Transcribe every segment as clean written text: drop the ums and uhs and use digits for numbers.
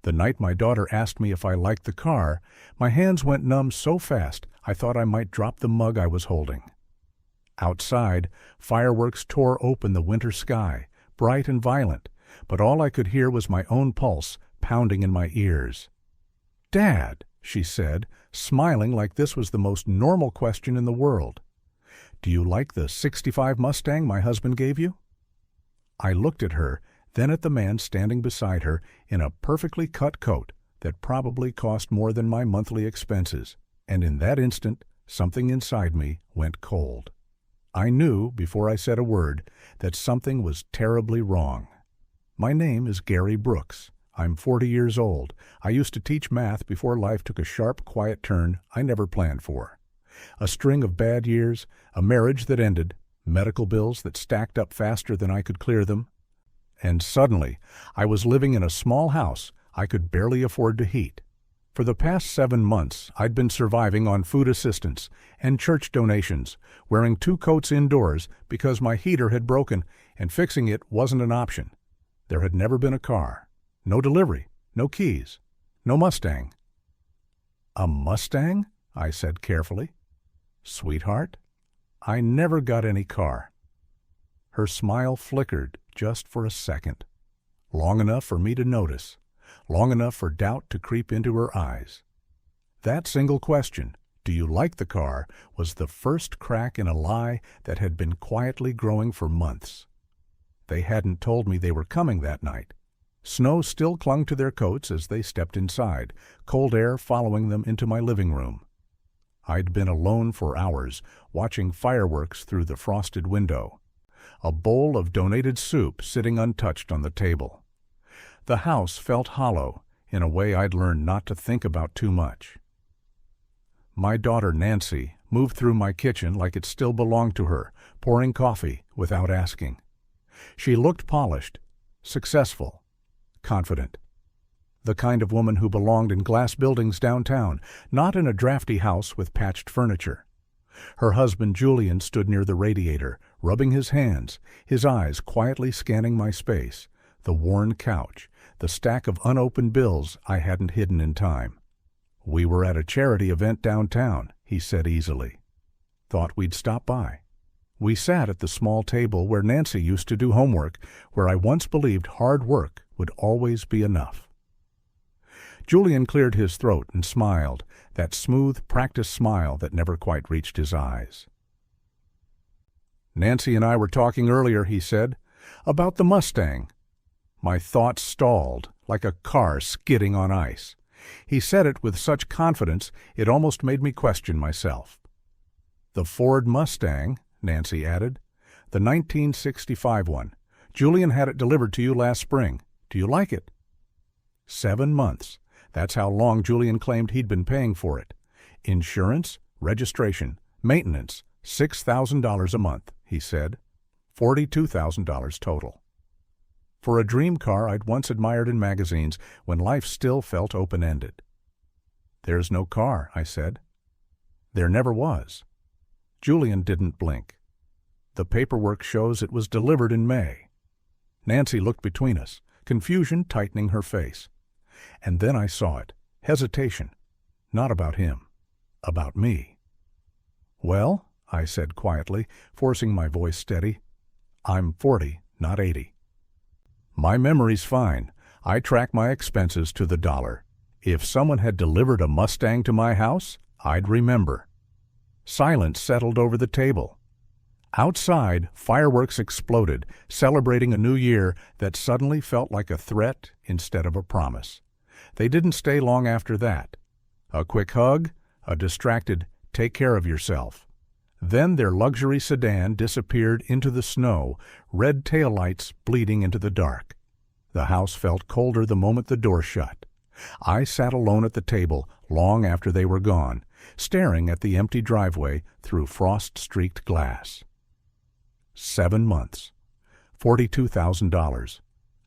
The night my daughter asked me if I liked the car, my hands went numb so fast I thought I might drop the mug I was holding. Outside, fireworks tore open the winter sky, bright and violent, but all I could hear was my own pulse pounding in my ears. "Dad," she said, smiling like this was the most normal question in the world. "Do you like the '65 Mustang my husband gave you?" I looked at her, then at the man standing beside her in a perfectly cut coat that probably cost more than my monthly expenses, and in that instant something inside me went cold. I knew, before I said a word, that something was terribly wrong. My name is Gary Brooks. I'm 40 years old. I used to teach math before life took a sharp, quiet turn I never planned for. A string of bad years, a marriage that ended, medical bills that stacked up faster than I could clear them. And suddenly, I was living in a small house I could barely afford to heat. For the past 7 months, I'd been surviving on food assistance and church donations, wearing 2 coats indoors because my heater had broken and fixing it wasn't an option. There had never been a car. No delivery, no keys, no Mustang. "A Mustang?" I said carefully. "Sweetheart, I never got any car." Her smile flickered just for a second, long enough for me to notice, long enough for doubt to creep into her eyes. That single question, "Do you like the car?" was the first crack in a lie that had been quietly growing for months. They hadn't told me they were coming that night. Snow still clung to their coats as they stepped inside, cold air following them into my living room. I'd been alone for hours, watching fireworks through the frosted window. A bowl of donated soup sitting untouched on the table. The house felt hollow, in a way I'd learned not to think about too much. My daughter Nancy moved through my kitchen like it still belonged to her, pouring coffee without asking. She looked polished, successful, confident. The kind of woman who belonged in glass buildings downtown, not in a drafty house with patched furniture. Her husband Julian stood near the radiator, rubbing his hands, his eyes quietly scanning my space, the worn couch, the stack of unopened bills I hadn't hidden in time. "We were at a charity event downtown," he said easily. "Thought we'd stop by." We sat at the small table where Nancy used to do homework, where I once believed hard work would always be enough. Julian cleared his throat and smiled, that smooth, practiced smile that never quite reached his eyes. "Nancy and I were talking earlier," he said, "about the Mustang." My thoughts stalled, like a car skidding on ice. He said it with such confidence it almost made me question myself. "The Ford Mustang," Nancy added. "The 1965 one. Julian had it delivered to you last spring. Do you like it?" 7 months. That's how long Julian claimed he'd been paying for it. Insurance, registration, maintenance, $6,000 a month, he said. $42,000 total. For a dream car I'd once admired in magazines when life still felt open-ended. "There's no car," I said. "There never was." Julian didn't blink. "The paperwork shows it was delivered in May." Nancy looked between us, confusion tightening her face. And then I saw it, hesitation, not about him, about me. "Well," I said quietly, forcing my voice steady, "I'm 40, not 80. My memory's fine. I track my expenses to the dollar. If someone had delivered a Mustang to my house, I'd remember." Silence settled over the table. Outside, fireworks exploded, celebrating a new year that suddenly felt like a threat instead of a promise. They didn't stay long after that. A quick hug, a distracted, "Take care of yourself." Then their luxury sedan disappeared into the snow, red taillights bleeding into the dark. The house felt colder the moment the door shut. I sat alone at the table long after they were gone, staring at the empty driveway through frost-streaked glass. 7 months. $42,000.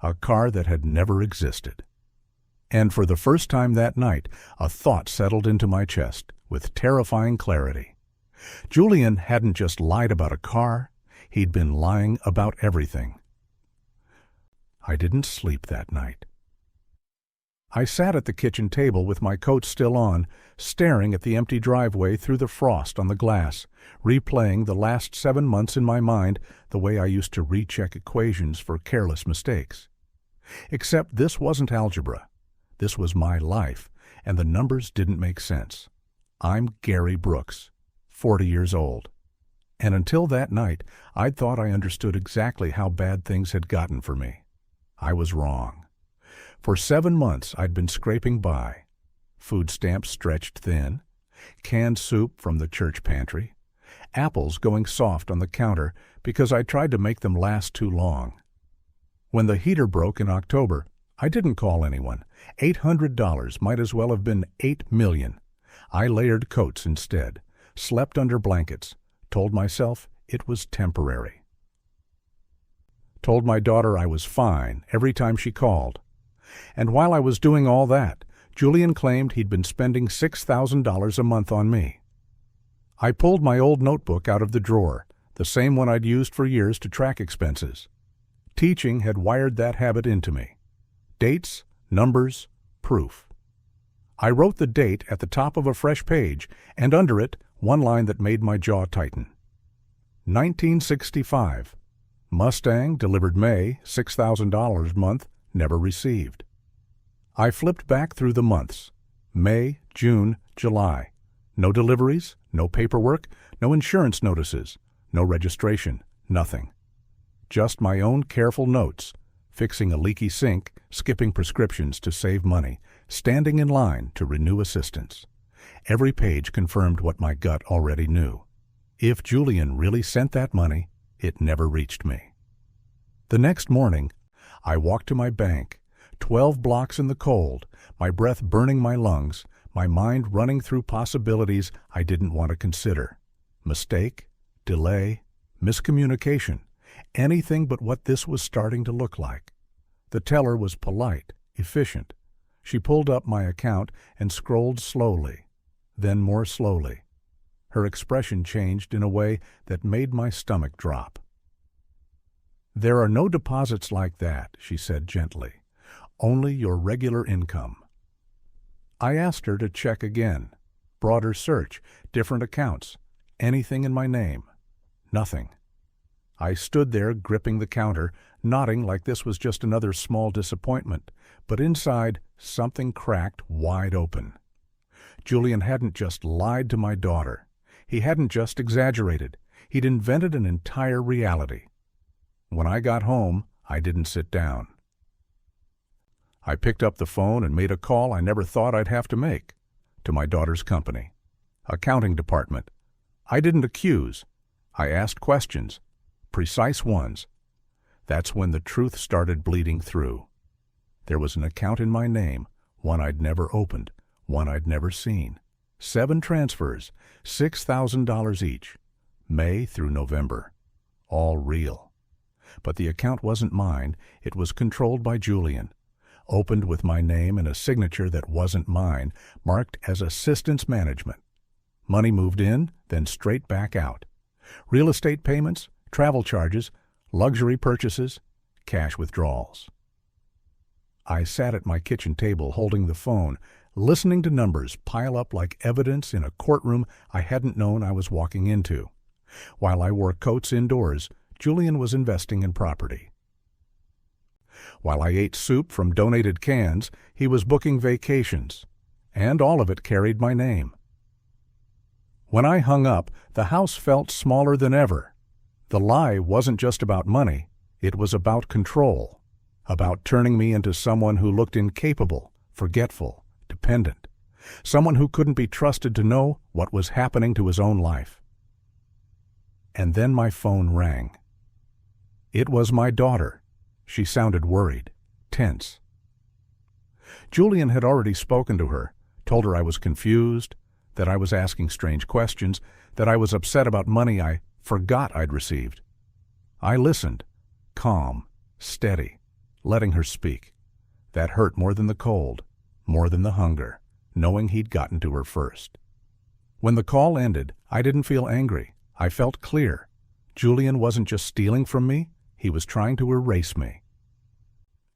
A car that had never existed. And for the first time that night, a thought settled into my chest with terrifying clarity. Julian hadn't just lied about a car, he'd been lying about everything. I didn't sleep that night. I sat at the kitchen table with my coat still on, staring at the empty driveway through the frost on the glass, replaying the last 7 months in my mind the way I used to recheck equations for careless mistakes. Except this wasn't algebra. This was my life, and the numbers didn't make sense. I'm Gary Brooks, 40 years old. And until that night, I'd thought I understood exactly how bad things had gotten for me. I was wrong. For 7 months, I'd been scraping by. Food stamps stretched thin, canned soup from the church pantry, apples going soft on the counter because I tried to make them last too long. When the heater broke in October, I didn't call anyone. $800 might as well have been $8 million. I layered coats instead, slept under blankets, told myself it was temporary. Told my daughter I was fine every time she called. And while I was doing all that, Julian claimed he'd been spending $6,000 a month on me. I pulled my old notebook out of the drawer, the same one I'd used for years to track expenses. Teaching had wired that habit into me. Dates, numbers, proof. I wrote the date at the top of a fresh page, and under it, one line that made my jaw tighten. 1965. Mustang, delivered May, $6,000 a month, never received. I flipped back through the months. May, June, July. No deliveries, no paperwork, no insurance notices, no registration, nothing. Just my own careful notes, fixing a leaky sink, skipping prescriptions to save money, standing in line to renew assistance. Every page confirmed what my gut already knew. If Julian really sent that money, it never reached me. The next morning, I walked to my bank, 12 blocks in the cold, my breath burning my lungs, my mind running through possibilities I didn't want to consider. Mistake, delay, miscommunication, anything but what this was starting to look like. The teller was polite, efficient. She pulled up my account and scrolled slowly, then more slowly. Her expression changed in a way that made my stomach drop. "There are no deposits like that," she said gently. "Only your regular income." I asked her to check again. Broader search, different accounts, anything in my name. Nothing. I stood there gripping the counter, nodding like this was just another small disappointment, but inside, something cracked wide open. Julian hadn't just lied to my daughter. He hadn't just exaggerated. He'd invented an entire reality. When I got home, I didn't sit down. I picked up the phone and made a call I never thought I'd have to make, to my daughter's company. Accounting department. I didn't accuse. I asked questions, precise ones. That's when the truth started bleeding through. There was an account in my name, one I'd never opened, one I'd never seen. 7 transfers, $6,000 each, May through November. All real. But the account wasn't mine. It was controlled by Julian. Opened with my name and a signature that wasn't mine, marked as assistance management. Money moved in, then straight back out. Real estate payments, travel charges, luxury purchases, cash withdrawals. I sat at my kitchen table holding the phone, listening to numbers pile up like evidence in a courtroom I hadn't known I was walking into. While I wore coats indoors, Julian was investing in property. While I ate soup from donated cans, he was booking vacations, and all of it carried my name. When I hung up, the house felt smaller than ever. The lie wasn't just about money, it was about control, about turning me into someone who looked incapable, forgetful, dependent, someone who couldn't be trusted to know what was happening to his own life. And then my phone rang. It was my daughter. She sounded worried, tense. Julian had already spoken to her, told her I was confused, that I was asking strange questions, that I was upset about money I forgot I'd received. I listened, calm, steady, letting her speak. That hurt more than the cold, more than the hunger, knowing he'd gotten to her first. When the call ended, I didn't feel angry. I felt clear. Julian wasn't just stealing from me, he was trying to erase me.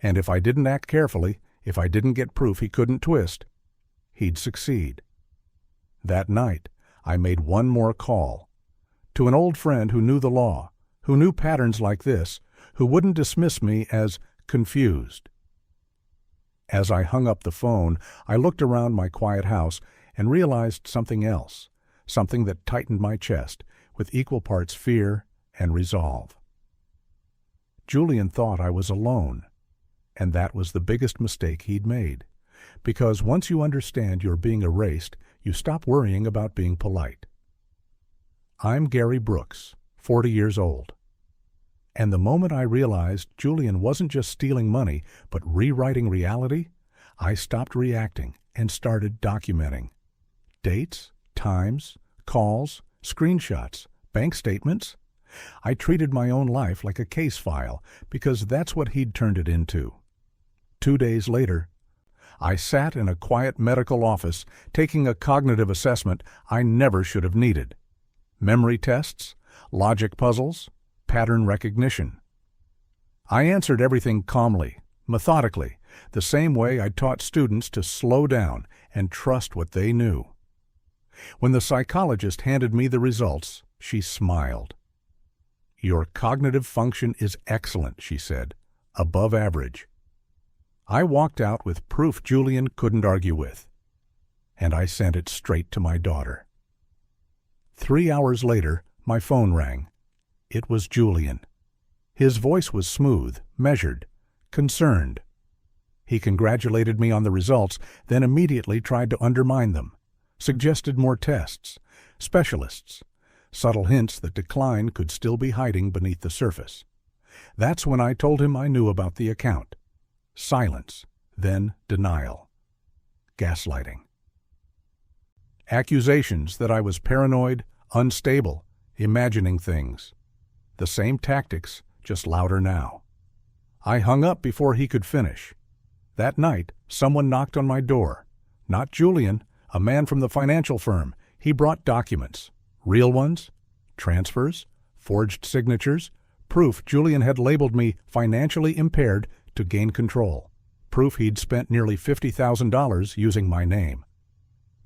And if I didn't act carefully, If I didn't get proof he couldn't twist, he'd succeed. That night, I made one more call. To an old friend who knew the law, who knew patterns like this, who wouldn't dismiss me as confused. As I hung up the phone, I looked around my quiet house and realized something else, something that tightened my chest with equal parts fear and resolve. Julian thought I was alone, and that was the biggest mistake he'd made, because once you understand you're being erased, you stop worrying about being polite. I'm Gary Brooks, 40 years old. And the moment I realized Julian wasn't just stealing money, but rewriting reality, I stopped reacting and started documenting. Dates, times, calls, screenshots, bank statements. I treated my own life like a case file because that's what he'd turned it into. 2 days later, I sat in a quiet medical office taking a cognitive assessment I never should have needed. Memory tests, logic puzzles, pattern recognition. I answered everything calmly, methodically, the same way I taught students to slow down and trust what they knew. When the psychologist handed me the results, she smiled. "Your cognitive function is excellent," she said, "above average." I walked out with proof Julian couldn't argue with, and I sent it straight to my daughter. 3 hours later, my phone rang. It was Julian. His voice was smooth, measured, concerned. He congratulated me on the results, then immediately tried to undermine them, suggested more tests, specialists, subtle hints that decline could still be hiding beneath the surface. That's when I told him I knew about the account. Silence, then denial. Gaslighting. Accusations that I was paranoid, unstable, imagining things. The same tactics, just louder now. I hung up before he could finish. That night, someone knocked on my door. Not Julian, a man from the financial firm. He brought documents. Real ones, transfers, forged signatures, proof Julian had labeled me financially impaired to gain control, proof he'd spent nearly $50,000 using my name.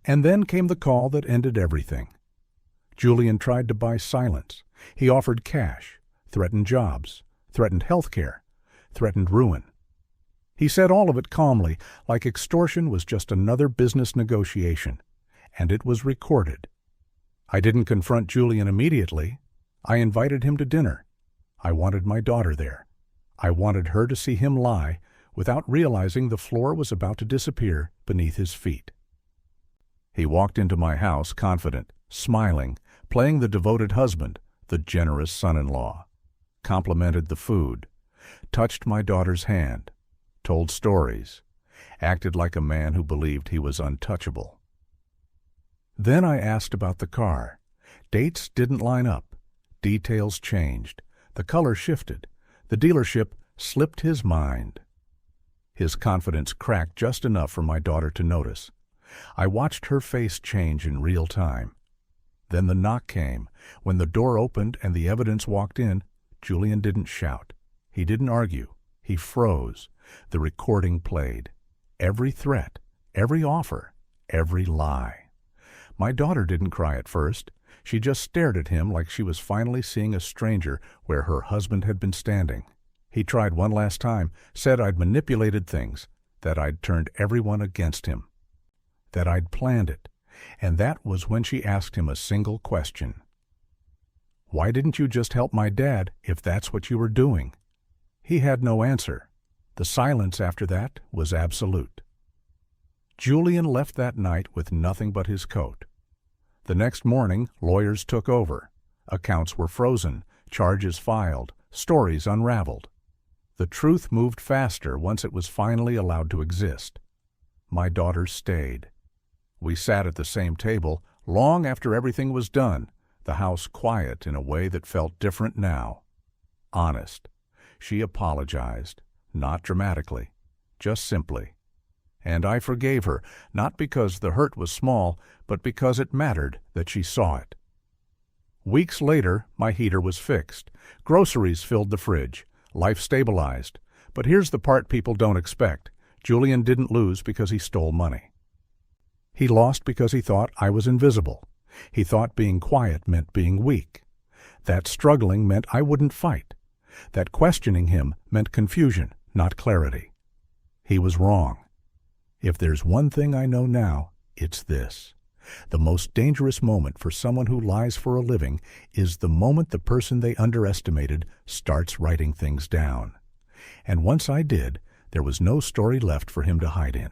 And then came the call that ended everything. Julian tried to buy silence. He offered cash, threatened jobs, threatened health care, threatened ruin. He said all of it calmly, like extortion was just another business negotiation, and it was recorded. I didn't confront Julian immediately. I invited him to dinner. I wanted my daughter there. I wanted her to see him lie without realizing the floor was about to disappear beneath his feet. He walked into my house confident, smiling, playing the devoted husband, the generous son-in-law, complimented the food, touched my daughter's hand, told stories, acted like a man who believed he was untouchable. Then I asked about the car. Dates didn't line up. Details changed. The color shifted. The dealership slipped his mind. His confidence cracked just enough for my daughter to notice. I watched her face change in real time. Then the knock came. When the door opened and the evidence walked in, Julian didn't shout. He didn't argue. He froze. The recording played. Every threat, every offer, every lie. My daughter didn't cry at first. She just stared at him like she was finally seeing a stranger where her husband had been standing. He tried one last time, said I'd manipulated things, that I'd turned everyone against him, that I'd planned it, and that was when she asked him a single question. "Why didn't you just help my dad if that's what you were doing?" He had no answer. The silence after that was absolute. Julian left that night with nothing but his coat. The next morning, lawyers took over. Accounts were frozen, charges filed, stories unraveled. The truth moved faster once it was finally allowed to exist. My daughter stayed. We sat at the same table long after everything was done, the house quiet in a way that felt different now. Honest. She apologized, not dramatically, just simply. And I forgave her, not because the hurt was small, but because it mattered that she saw it. Weeks later, my heater was fixed. Groceries filled the fridge. Life stabilized. But here's the part people don't expect. Julian didn't lose because he stole money. He lost because he thought I was invisible. He thought being quiet meant being weak. That struggling meant I wouldn't fight. That questioning him meant confusion, not clarity. He was wrong. If there's one thing I know now, it's this. The most dangerous moment for someone who lies for a living is the moment the person they underestimated starts writing things down. And once I did, there was no story left for him to hide in.